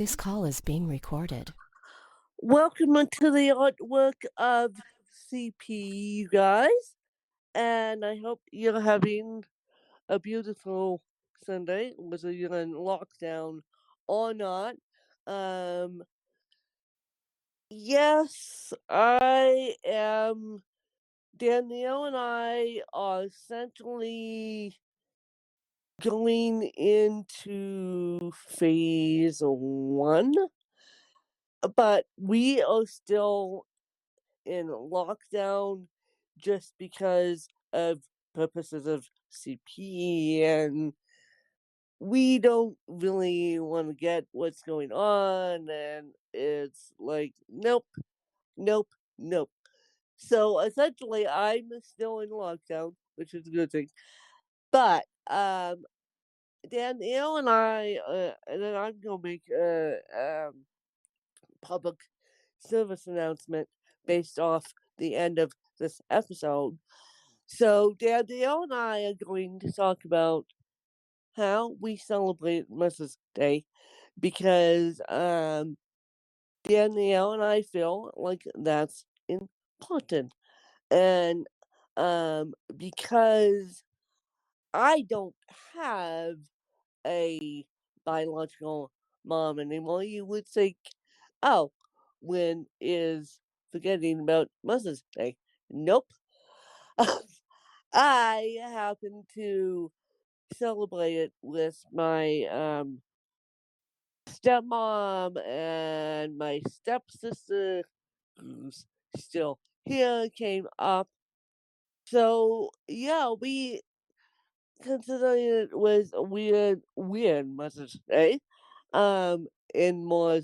This call is being recorded. Welcome to the artwork of CP, you guys. And I hope you're having a beautiful Sunday, whether you're in lockdown or not. Um, yes, I am. Danielle and I are essentially going into phase one, but we are still in lockdown just because of purposes of CP, and we don't really want to get what's going on, and it's like nope, nope, nope. So essentially I'm still in lockdown, which is a good thing. But Danielle and I, and then I'm gonna make a public service announcement based off the end of this episode. So, Danielle and I are going to talk about how we celebrate Mother's Day because Danielle and I feel like that's important. And because I don't have a biological mom anymore, you would think, oh, when is forgetting about Mother's Day? Nope. I happen to celebrate it with my stepmom and my stepsister, who's still here, came up. So yeah, we consider it was a weird Mother's Day, um, in more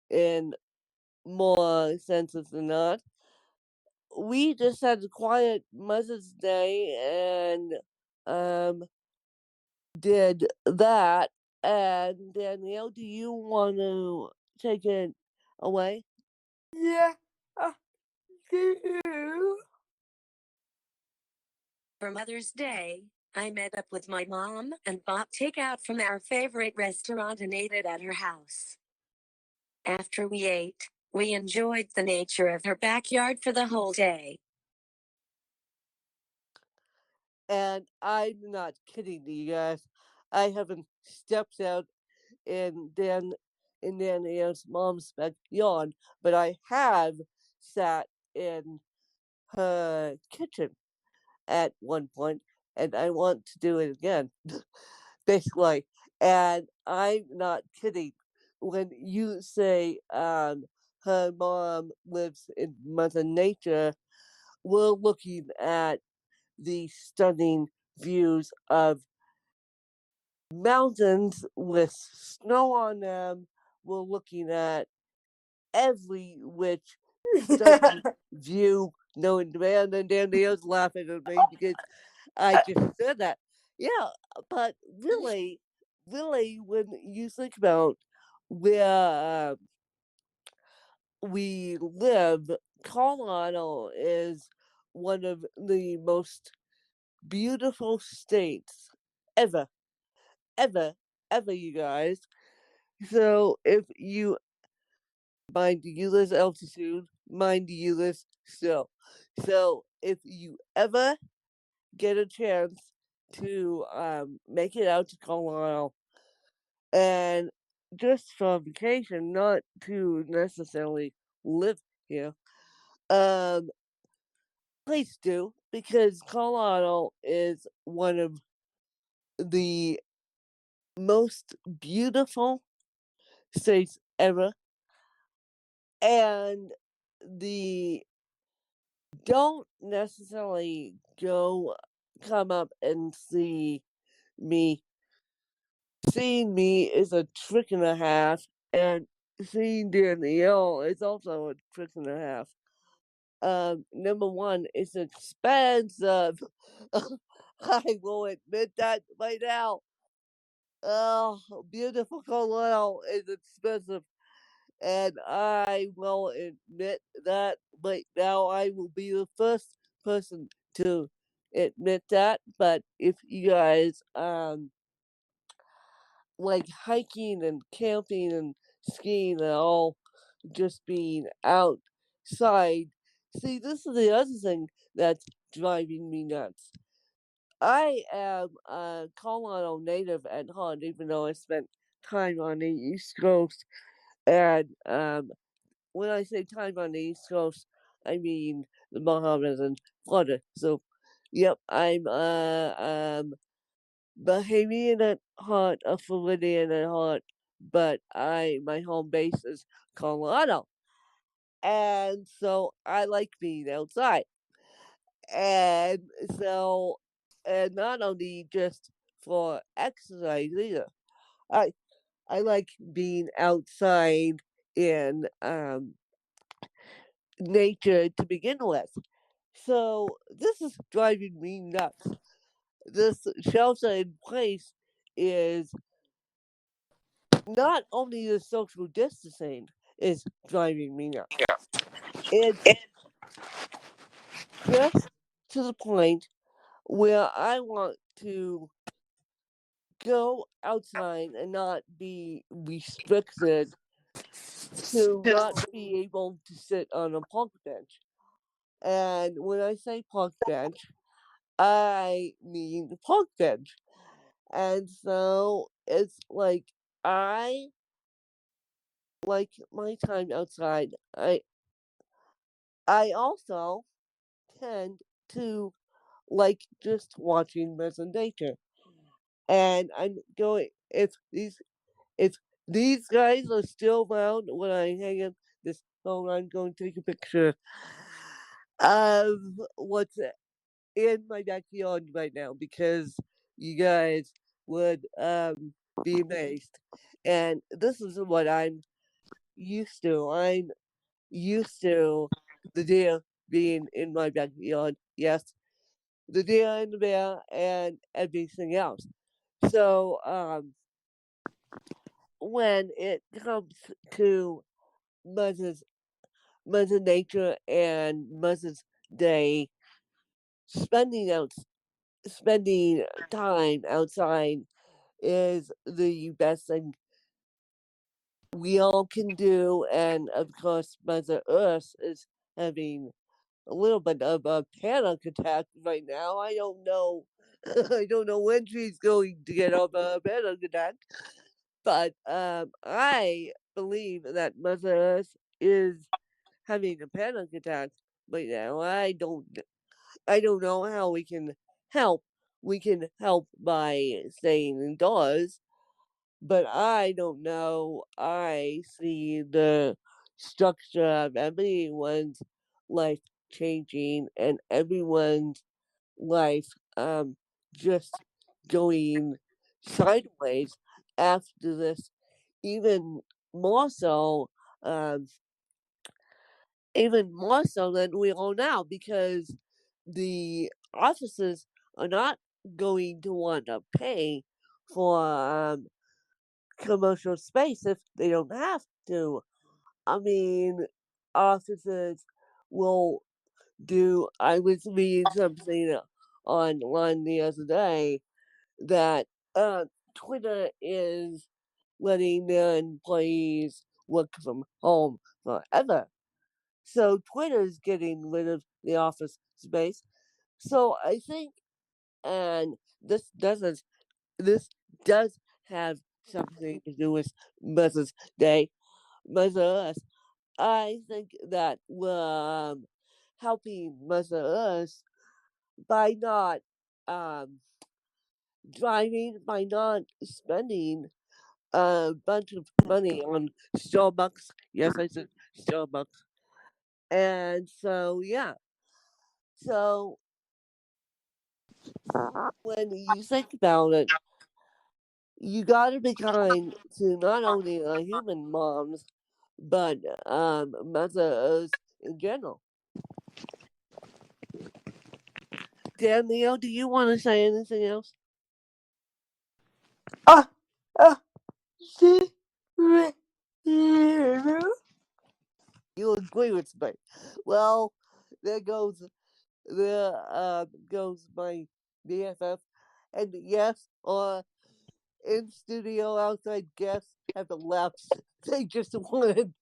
in more senses than not. We just had a quiet Mother's Day and um did that. And Danielle, do you want to take it away? Yeah, I do. For Mother's Day, I met up with my mom and bought takeout from our favorite restaurant and ate it at her house. After we ate, we enjoyed the nature of her backyard for the whole day. And I'm not kidding you guys. I haven't stepped out in Danielle's mom's backyard, but I have sat in her kitchen at one point, and I want to do it again, basically. And I'm not kidding. When you say her mom lives in Mother Nature, we're looking at the stunning views of mountains with snow on them. We're looking at every which stunning view known to man. And Danielle's laughing at me because I just said that. Yeah, but really, when you think about where we live, Colorado is one of the most beautiful states ever, ever, ever, you guys. So if you mind you this altitude, mind you this still. So if you ever get a chance to make it out to Colorado and just for vacation, not to necessarily live here, um, please do because Colorado is one of the most beautiful states ever, and the don't necessarily come up and see me. Seeing me is a trick and a half, and seeing Danielle is also a trick and a half. Number one, it's expensive. I will admit that right now. Oh, beautiful Colorado is expensive, and I will admit that right now. I will be the first person to admit that. But if you guys like hiking and camping and skiing and all just being outside. See, this is the other thing that's driving me nuts. I am a Colorado native at heart, even though I spent time on the East Coast. And when I say time on the East Coast, I mean the Bahamas and Florida. So, yep, I'm Bahamian at heart, a Floridian at heart, but my home base is Colorado, and so I like being outside, and so and not only just for exercise either. I I like being outside in nature to begin with. So this is driving me nuts. This shelter in place is not only the social distancing is driving me nuts. It's just to the point where I want to go outside and not be restricted to not be able to sit on a park bench. And when I say park bench, I mean the park bench. And so it's like I like my time outside. I also tend to like just watching Mother Nature. And I'm going if these guys are still around when I hang up this phone, I'm going to take a picture of what's in my backyard right now because you guys would be amazed. And this is what I'm used to. I'm used to the deer being in my backyard. Yes, the deer and the bear and everything else. So when it comes to Mother's Mother Nature and Mother's Day, spending out spending time outside is the best thing we all can do. And of course, Mother Earth is having a little bit of a panic attack right now. I don't know. I don't know when she's going to get over a panic attack, but I believe that Mother Earth is having a panic attack right now. I don't know how we can help. We can help by staying indoors, but I don't know. I see the structure of everyone's life changing and everyone's life just going sideways after this, even more so um even more so than we are now because the offices are not going to want to pay for commercial space if they don't have to. I mean, offices will do. I was reading something online the other day that Twitter is letting their employees work from home forever. So Twitter's getting rid of the office space. So I think, and this does have something to do with Mother's Day, Mother Earth. I think that we're helping Mother Earth by not um, driving, by not spending a bunch of money on Starbucks. Yes, I said Starbucks. And so, yeah. So when you think about it, you gotta be kind to not only human moms, but mothers in general. Danielle, do you want to say anything else? Ah, ah, see, you. You agree with me? Well, there goes there goes my BFF, and yes, in studio outside guests have left. They just wanted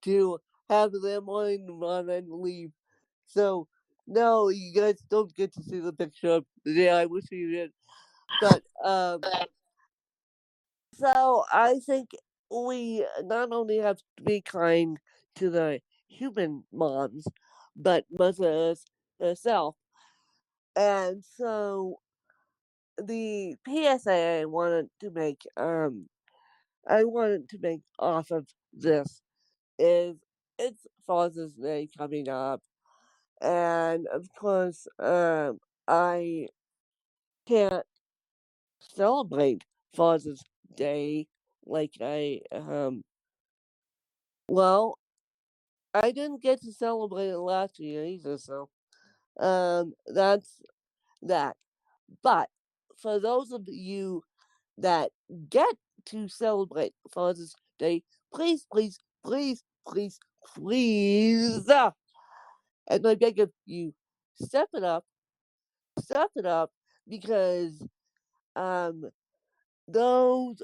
to have them on and leave. So no, you guys don't get to see the picture of the day. I wish you did. But so I think we not only have to be kind to the human moms, but Mother Earth herself. And so the PSA I wanted to make off of this is it's Father's Day coming up, and of course, I can't celebrate Father's Day like well, I didn't get to celebrate it last year either, so that's that. But for those of you that get to celebrate Father's Day, please, please, please, please, please, and I beg of you, step it up, because um those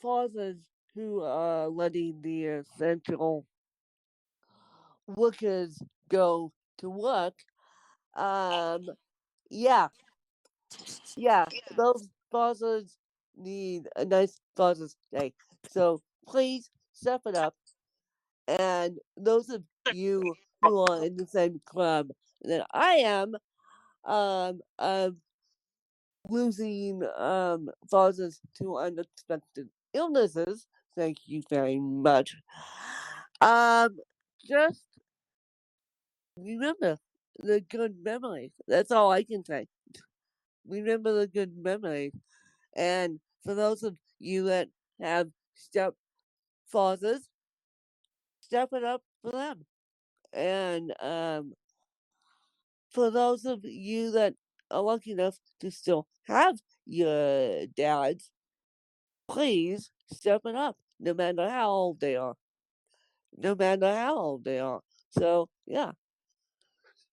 fathers who are letting the essential workers go to work, um yeah, yeah, those fathers need a nice Father's Day. So please step it up. And those of you who are in the same club that I am, of losing fathers to unexpected illnesses, thank you very much. Um, just remember the good memories. That's all I can say. Remember the good memories. And for those of you that have stepfathers, step it up for them. And for those of you that are lucky enough to still have your dads, please step it up, no matter how old they are. No matter how old they are. So, yeah.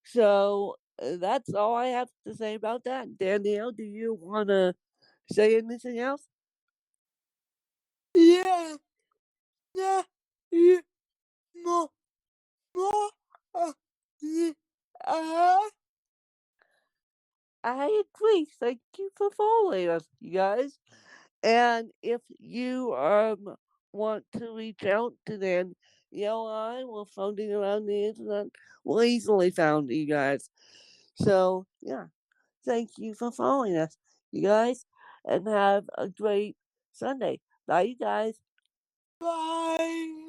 So, that's all I have to say about that. Danielle, do you want to say anything else? Yeah. Yeah. Yeah. More. More. Yeah. I agree. Thank you for following us, you guys. And if you want to reach out to Dan, I will floating around the internet will easily found you guys. So yeah, thank you for following us, you guys, and have a great Sunday. Bye, you guys. Bye.